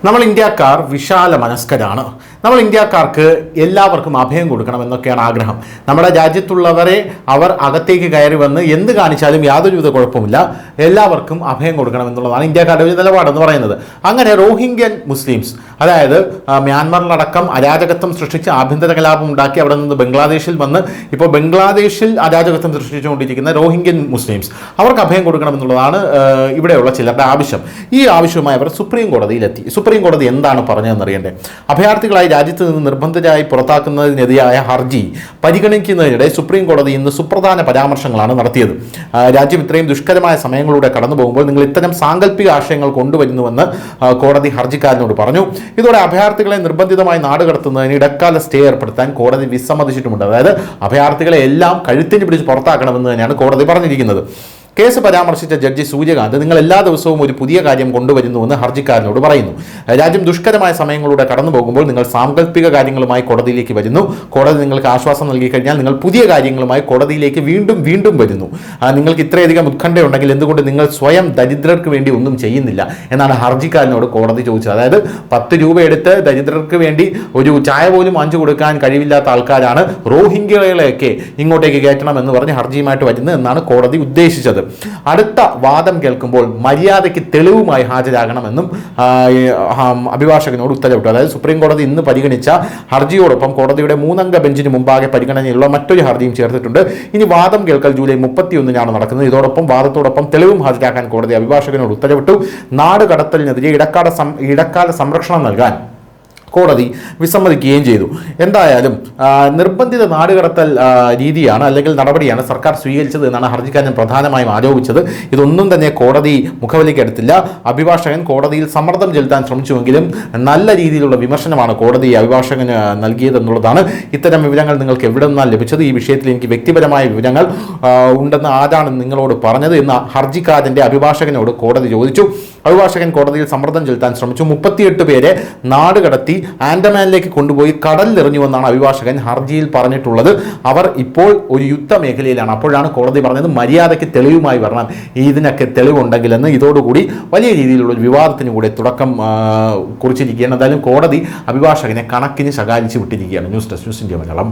നമ്മൾ ഇന്ത്യക്കാർ വിശാല മനസ്കരാണ്. നമ്മൾ ഇന്ത്യക്കാർക്ക് എല്ലാവർക്കും അഭയം കൊടുക്കണമെന്നൊക്കെയാണ് ആഗ്രഹം. നമ്മുടെ രാജ്യത്തുള്ളവരെ അവർ അകത്തേക്ക് കയറി വന്ന് എന്ത് കാണിച്ചാലും യാതൊരുവിധ കുഴപ്പമില്ല, എല്ലാവർക്കും അഭയം കൊടുക്കണമെന്നുള്ളതാണ് ഇന്ത്യക്കാരുടെ ഒരു നിലപാടെന്ന് പറയുന്നത്. അങ്ങനെ റോഹിംഗ്യൻ മുസ്ലിംസ്, അതായത് മ്യാൻമറിലടക്കം അരാജകത്വം സൃഷ്ടിച്ച് ആഭ്യന്തര കലാപം ഉണ്ടാക്കി അവിടെ നിന്ന് ബംഗ്ലാദേശിൽ വന്ന് ഇപ്പോൾ ബംഗ്ലാദേശിൽ അരാജകത്വം സൃഷ്ടിച്ചുകൊണ്ടിരിക്കുന്ന റോഹിംഗ്യൻ മുസ്ലിംസ്, അവർക്ക് അഭയം കൊടുക്കണമെന്നുള്ളതാണ് ഇവിടെയുള്ള ചിലരുടെ ആവശ്യം. ഈ ആവശ്യവുമായി അവർ സുപ്രീം കോടതിയിലെത്തി. സുപ്രീം കോടതി എന്താണ് പറഞ്ഞതെന്നറിയണ്ടേ? അഭയാർത്ഥികളായി രാജ്യത്ത് നിന്ന് നിർബന്ധിതരായി പുറത്താക്കുന്നതിനെതിരായ ഹർജി പരിഗണിക്കുന്നതിനിടെ സുപ്രീം കോടതി ഇന്ന് സുപ്രധാന പരാമർശങ്ങളാണ് നടത്തിയത്. രാജ്യം ഇത്രയും ദുഷ്കരമായ സമയങ്ങളിലൂടെ കടന്നു പോകുമ്പോൾ നിങ്ങൾ ഇത്തരം സാങ്കല്പിക ആശയങ്ങൾ കൊണ്ടുവരുന്നുവെന്ന് കോടതി ഹർജിക്കാരനോട് പറഞ്ഞു. ഇതോടെ അഭയാർത്ഥികളെ നിർബന്ധിതമായി നാടുകടത്തുന്നതിന് ഇടക്കാല സ്റ്റേ ഏർപ്പെടുത്താൻ കോടതി വിസമ്മതിച്ചിട്ടുമുണ്ട്. അതായത് അഭയാർത്ഥികളെ എല്ലാം കഴുത്തിന് പിടിച്ച് പുറത്താക്കണമെന്ന് തന്നെയാണ് കോടതി പറഞ്ഞിരിക്കുന്നത്. കേസ് പരാമർശിച്ച ജഡ്ജി സൂര്യകാന്ത്, നിങ്ങൾ എല്ലാ ദിവസവും ഒരു പുതിയ കാര്യം കൊണ്ടുവരുന്നുവെന്ന് ഹർജിക്കാരനോട് പറയുന്നു. രാജ്യം ദുഷ്കരമായ സമയങ്ങളിലൂടെ കടന്നു പോകുമ്പോൾ നിങ്ങൾ സാങ്കല്പിക കാര്യങ്ങളുമായി കോടതിയിലേക്ക് വരുന്നു. കോടതി നിങ്ങൾക്ക് ആശ്വാസം നൽകി കഴിഞ്ഞാൽ നിങ്ങൾ പുതിയ കാര്യങ്ങളുമായി കോടതിയിലേക്ക് വീണ്ടും വീണ്ടും വരുന്നു. നിങ്ങൾക്ക് ഇത്രയധികം ഉത്കണ്ഠയുണ്ടെങ്കിൽ എന്തുകൊണ്ട് നിങ്ങൾ സ്വയം ദരിദ്രർക്ക് വേണ്ടി ഒന്നും ചെയ്യുന്നില്ല എന്നാണ് ഹർജിക്കാരനോട് കോടതി ചോദിച്ചത്. അതായത് 10 രൂപ എടുത്ത് ദരിദ്രർക്ക് വേണ്ടി ഒരു ചായ പോലും വാങ്ങിച്ചു കൊടുക്കാൻ കഴിവില്ലാത്ത ആൾക്കാരാണ് റോഹിംഗ്യകളെയൊക്കെ ഇങ്ങോട്ടേക്ക് കയറ്റണം എന്ന് പറഞ്ഞ് ഹർജിയുമായിട്ട് വരുന്നത് എന്നാണ് കോടതി ഉദ്ദേശിച്ചത്. അടുത്ത വാദം കേൾക്കുമ്പോൾ മര്യാദയ്ക്ക് തെളിവുമായി ഹാജരാകണമെന്നും അഭിഭാഷകനോട് ഉത്തരവിട്ടു. അതായത് സുപ്രീം കോടതി ഇന്ന് പരിഗണിച്ച ഹർജിയോടൊപ്പം കോടതിയുടെ 3 അംഗ ബെഞ്ചിന് മുമ്പാകെ പരിഗണനയുള്ള മറ്റൊരു ഹർജിയും ചേർത്തിട്ടുണ്ട്. ഇനി വാദം കേൾക്കൽ ജൂലൈ 31 നടക്കുന്നത്. ഇതോടൊപ്പം വാദത്തോടൊപ്പം തെളിവും ഹാജരാക്കാൻ കോടതി അഭിഭാഷകനോട് ഉത്തരവിട്ടു. നാട് കടത്തലിനെതിരെ ഇടക്കാല സംരക്ഷണം നൽകാൻ കോടതി വിസമ്മതിക്കുകയും ചെയ്തു. എന്തായാലും നിർബന്ധിത നാടുകടത്തൽ രീതിയാണ് അല്ലെങ്കിൽ നടപടിയാണ് സർക്കാർ സ്വീകരിച്ചത് എന്നാണ് ഹർജിക്കാരൻ പ്രധാനമായും ആരോപിച്ചത്. ഇതൊന്നും തന്നെ കോടതി മുഖവിലയ്ക്കെടുത്തില്ല. അഭിഭാഷകൻ കോടതിയിൽ സമ്മർദ്ദം ചെലുത്താൻ ശ്രമിച്ചുവെങ്കിലും നല്ല രീതിയിലുള്ള വിമർശനമാണ് കോടതി അഭിഭാഷകന് നൽകിയതെന്നുള്ളതാണ്. ഇത്തരം വിവരങ്ങൾ നിങ്ങൾക്ക് എവിടെ നിന്നാണ് ലഭിച്ചത്? ഈ വിഷയത്തിൽ എനിക്ക് വ്യക്തിപരമായ വിവരങ്ങൾ ഉണ്ടെന്ന് ആരാണ് നിങ്ങളോട് പറഞ്ഞത് എന്ന് ഹർജിക്കാരൻ്റെ അഭിഭാഷകനോട് കോടതി ചോദിച്ചു. അഭിഭാഷകൻ കോടതിയിൽ സമ്മർദ്ദം ചെലുത്താൻ ശ്രമിച്ചു. 38 പേരെ നാടുകടത്തി ആൻഡമാനിലേക്ക് കൊണ്ടുപോയി കടലിലെറിഞ്ഞുവെന്നാണ് അഭിഭാഷകൻ ഹർജിയിൽ പറഞ്ഞിട്ടുള്ളത്. അവർ ഇപ്പോൾ ഒരു യുദ്ധമേഖലയിലാണ്. അപ്പോഴാണ് കോടതി പറഞ്ഞത് മര്യാദയ്ക്ക് തെളിവുമായി വരണം, ഇതിനൊക്കെ തെളിവുണ്ടെങ്കിലെന്ന്. ഇതോടുകൂടി വലിയ രീതിയിലുള്ള ഒരു വിവാദത്തിന് കൂടെ തുടക്കം കുറിച്ചിരിക്കുകയാണ്. എന്തായാലും കോടതി അഭിഭാഷകനെ കണക്കിന് ശകാരിച്ച് വിട്ടിരിക്കുകയാണ്. News desk, news India Malayalam.